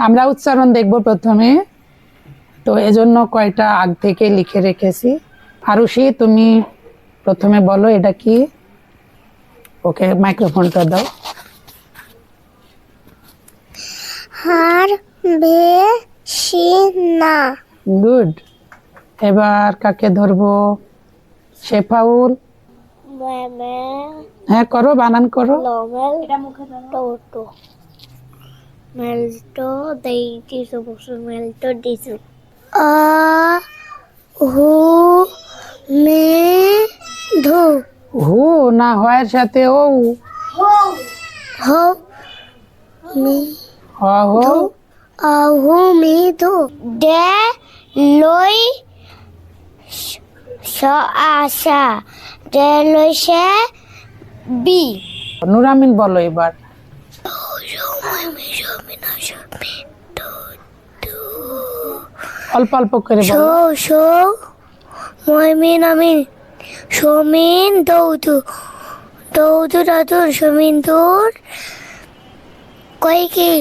আমরা উচ্চারণ দেখব প্রথমে, তো এজন্য কয়টা আগ থেকে লিখে রেখেছি। আরুষি, তুমি প্রথমে বলো এটা কি। ওকে মাইক্রোফোনটা দাও। হার বেশি না। গুড। এবার কাকে ধরবো? শেফাউল। হ্যাঁ করো, বানান করো। Toto. Melto deiti subusu melto disu. Hu me dho. হু না, হয়ের সাথে ও। Ho me হ হো। hu me dho. De loi sha asha. De loi she bi. Nuramin বলো এবার। অল্প অল্প করে বলো। শো ময়মিন আমিন সমিন দৌদু দৌদু দাদুর সমিন দূর কয়কি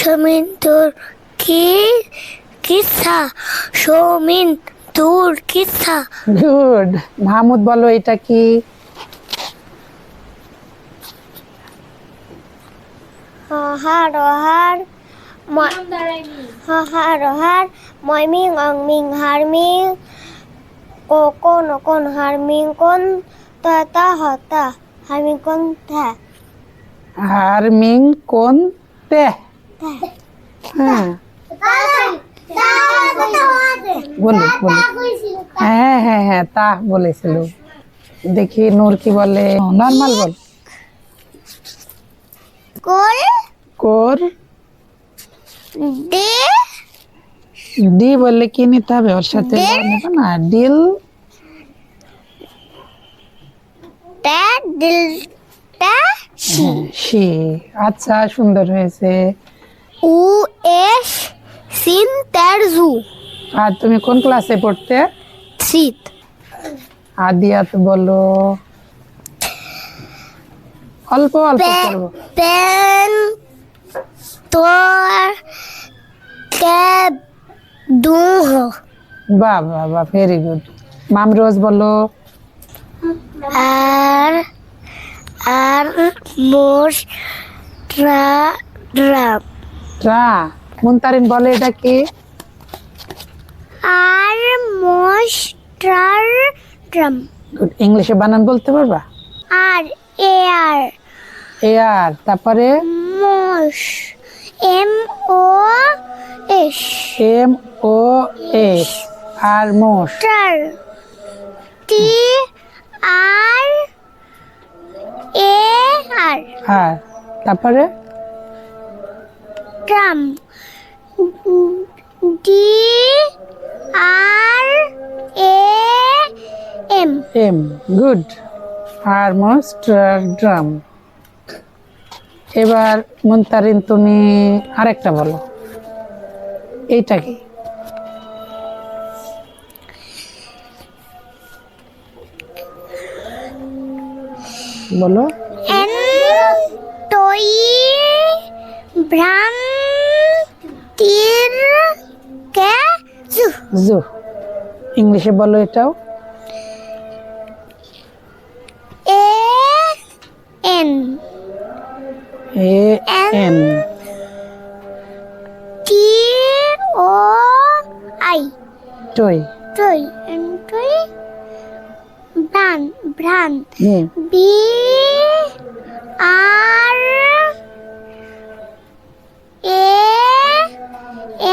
সমিন দূর কি কিসা সমিন দূর কিসা। গুড। মাহমুদ বলো এটা কি। হার হার ময়মিং অংমিং হারমিং কোন হারমিং কোন তা হতা হারমিং কোন থা হারমিং কোন তে। হ্যাঁ বলি বলি। হ্যাঁ হ্যাঁ হ্যাঁ তা বলেছিল। দেখি নূর কি বলে। নর্মাল বল। কোল কোর। দে ডি বললে কি নিতে হবে ওর সাথে? নেবো না। ডিল। তা দিল তা শি। আচ্ছা সুন্দর হয়েছে। উ এস সিন তারজু আর তুমি কোন ক্লাসে পড়তে? শীত আদিয়াত বলো। অল্প অল্প করবো। পেন তোর ক্যাব দুহ বাহ বাহ বাহ, ভেরি গুড। মামরোজ বলো। আর আর মোস ট্রা ড্রাম ট্রা। মুনতারিন বলে এটা কি। আর মোস ট্রার ড্রাম গুড। ইংলিশে বানান বলতে পারবা? R A R air. তারপরে moss M O S M O S. আর মোস। ট্রার T R A R R তারপরে drum D R A M M. Good. আর মোস্ট ড্রাম। এবার মুনতারিন তুমি আরেকটা বলো। এইটা কি? বলো। এন টই ভ্রাম তীর কে জু জু। ইংলিশে বলো এটাও। A N A N. T O I টই। টই এন টই ভ্রান ভ্রান hmm. B R A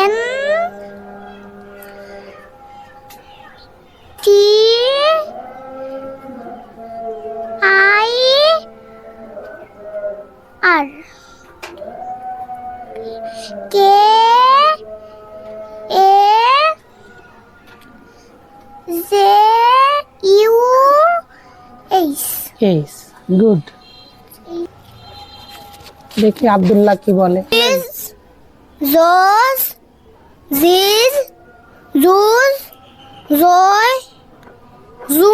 N T I R K A J U H এইস। গুড। দেখি আব্দুল্লাহ কি বলে। জোজ জিজ জুজ জয় জু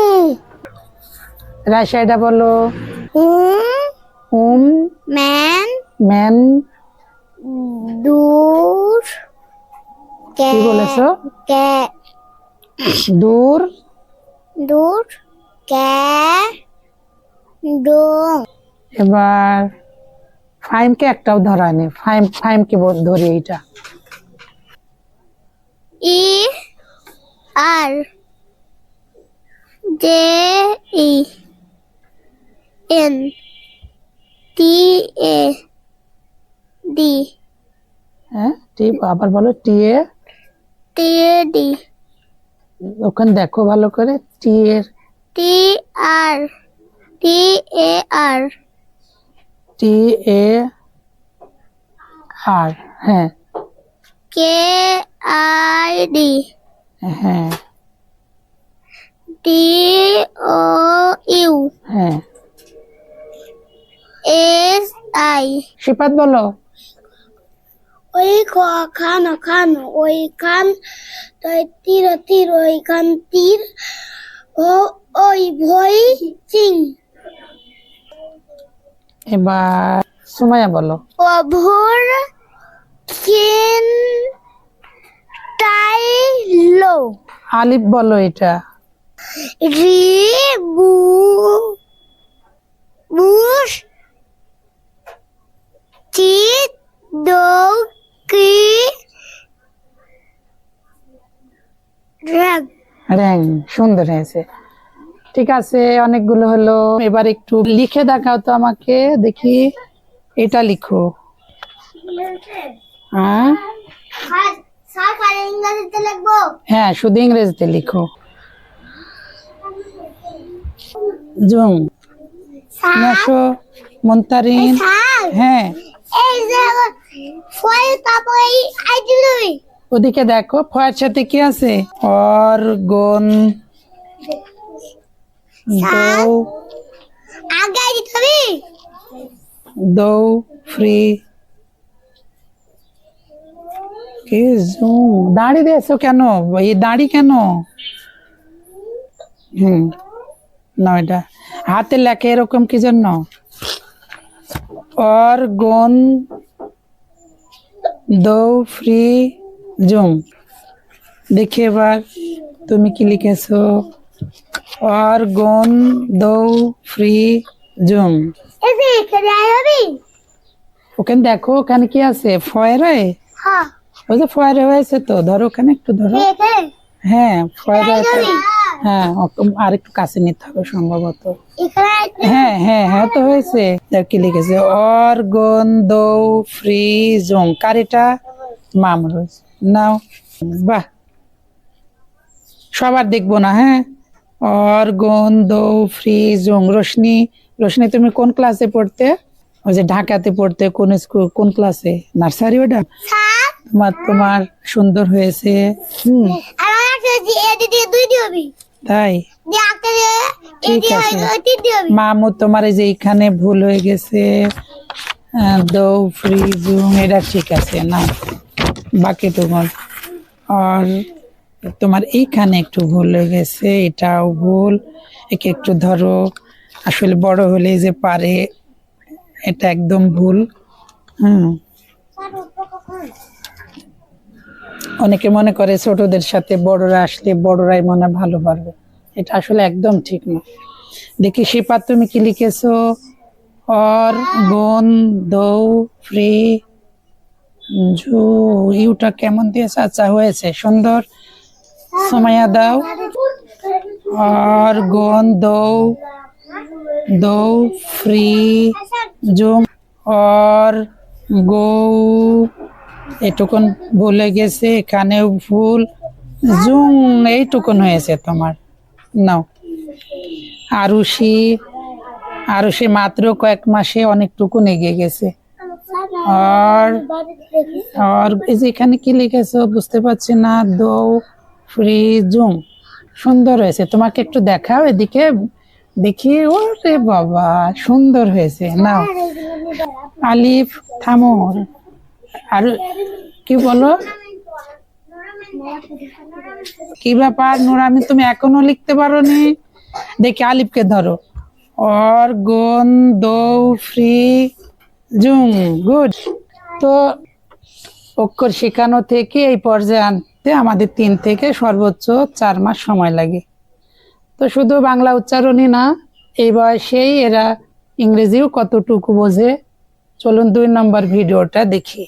রাশা এটা বলো। Hmm hmm. Man man. দূর কে কি বলেছো? কে দূর দূর কে ডোং এবার ফাইমকে একটাও ধরায়নি, ফাইমকে ধরি এইটা। E R J E N T A D হ্যাঁ টি, আবার বলো টি এ। টি এ ডি ওখানে দেখো ভালো করে, টি এর টি আর টি এ আর টি এ আর, হ্যাঁ কে আই ডি হ্যাঁ টি ও ইউ হ্যাঁ। এস আই শিপাত বলো। ওই খান খান ওই খান তীর তীর ওই খান তীর ও ওই ভই চিং এবার সুমাইয়া বলো। অভর কিন টাই লো আলিফ বলো এটা। রি বু বুশ টি দো কি রাগ র‍্যাং, সুন্দর হয়েছে। ঠিক আছে, অনেকগুলো হলো। এবার একটু লিখে দেখাও তো আমাকে দেখি। এটা লিখো। হ্যাঁ ইংরেজিতে লিখবো হ্যাঁ, শুধু ইংরেজিতে লিখো। জুম আসো, মুনতারিন। হ্যাঁ এই যে ফয়েল তারপর এই আইডিলই ওদিকে দেখো, ফয়ের সাথে কি আছে? অর গন দৌ আগে দিতে হবে দৌ ফ্রি কি জুম। দাঁড়ি দিয়েছো কেন? এই দাঁড়ি কেন? না এটা হাতে লেখে এরকম কি জন্য? অর গন দৌ ফ্রি জুম। দেখি এবার তুমি কি লিখেছো? অর গন দৌ ফ্রি জুম। এই যে এখানে আইবি ওখানে দেখো, ওখানে কি আছে? ফয়েরে। হ্যাঁ ওই যে ফয়েরে হয়েছে তো, ধরো ওখানে একটু ধরো। এখানে হ্যাঁ ফয়েরে হ্যাঁ, আর একটু কাছে নিতে হবে সম্ভবত। এখানে হ্যাঁ হ্যাঁ হ্যাঁ তো হয়েছে। দেখ কি লিখেছে? অর গন দৌ ফ্রি জুম। কার এটা? মামুর হয়েছে। নাও, বাহ, সবার দেখবো না। হ্যাঁ, অর গন দৌ ফ্রি জুম। রোশনি, রোশনি তুমি কোন ক্লাসে পড়তে? ওই যে ঢাকাতে পড়তে, কোন স্কুল, কোন ক্লাসে? নার্সারি ওটা? তোমার সুন্দর হয়েছে। আর একটা যে এডি দিয়ে দুই দিবি তাই দিয়ে একটা যে ঠিক এডি হয় আছে। ওই তিন দিবি মামু তোমার এই যে এখানে ভুল হয়ে গেছে, দৌ ফ্রি জুম, এটা ঠিক আছে না, বাকি তোমার। আর তোমার এইখানে একটু ভুল হয়ে গেছে, এটাও ভুল। একে একটু ধরো, আসলে বড় হলে যে পারে, এটা একদম ভুল। অনেকে মনে করে ছোটদের সাথে বড়রা আসলে বড়রাই মনে হয় ভালো পারবে, এটা আসলে একদম ঠিক না। দেখি শিপা তুমি কি লিখেছো? অর গন দৌ ফ্রি জু। ইউটা কেমন দিয়েছে? আচ্ছা হয়েছে, সুন্দর। সুমাইয়া দাও। অর গন দৌ ফ্রি জুম। অর গৌ, এটুকুন ভুলে গেছে, এখানেও ভুল। জুম এইটুকুন হয়েছে তোমার। নাও। আরুষি, আরুষি মাত্র কয়েক মাসে অনেকটুকুন এগিয়ে গেছে। আর আর এই যে এখানে কি লিখেছো বুঝতে পারছি না। দৌ ফ্রি জুম, সুন্দর হয়েছে। তোমাকে একটু দেখাও এদিকে দেখি। ওরে বাবা, সুন্দর হয়েছে। নাও আলিফ, থামো। আর কি বলো? কি ব্যাপার নুরামি, তুমি এখনো লিখতে পারোনি? দেখি আলিফকে ধরো। অর গন দৌ ফ্রি জুম, গুড। তো অক্ষর শেখানো থেকে এই পর্যায়ে আনতে আমাদের 3 থেকে সর্বোচ্চ 4 মাস সময় লাগে। তো শুধু বাংলা উচ্চারণই না, এই বয়সেই এরা ইংরেজিও কতটুকু বোঝে। চলুন 2 নম্বর ভিডিওটা দেখি।